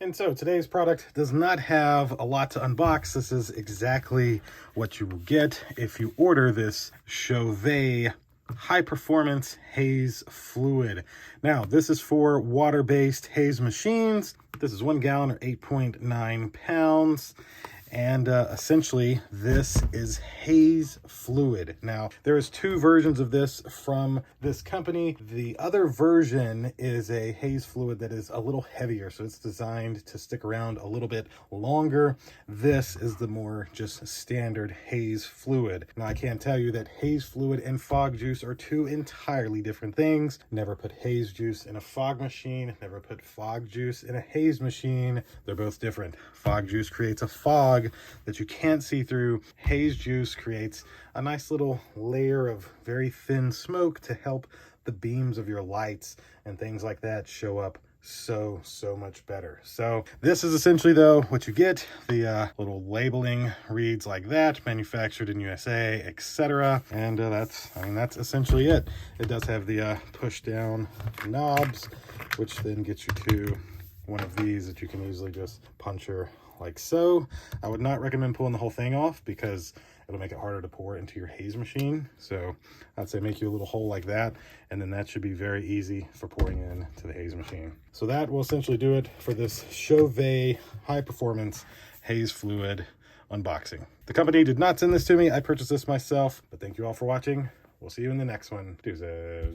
And so today's product does not have a lot to unbox. This is exactly what you will get if you order this Chauvet high performance haze fluid. Now, this is for water-based haze machines. This is 1 gallon or 8.9 pounds. And essentially, this is haze fluid. Now, there is 2 versions of this from this company. The other version is a haze fluid that is a little heavier, so it's designed to stick around a little bit longer. This is the more just standard haze fluid. Now, I can tell you that haze fluid and fog juice are 2 entirely different things. Never put haze juice in a fog machine. Never put fog juice in a haze machine. They're both different. Fog juice creates a fog that you can't see through. Haze juice creates a nice little layer of very thin smoke to help the beams of your lights and things like that show up so much better. So this is essentially though what you get. The little labeling reads like that, manufactured in USA, etc. And that's essentially it. It does have the push down knobs, which then gets you to one of these that you can easily just puncture like so. I would not recommend pulling the whole thing off because it'll make it harder to pour into your haze machine. So I'd say make you a little hole like that, and then that should be very easy for pouring into the haze machine. So that will essentially do it for this Chauvet high performance haze fluid unboxing. The company did not send this to me. I purchased this myself, but thank you all for watching. We'll see you in the next one. Deuces.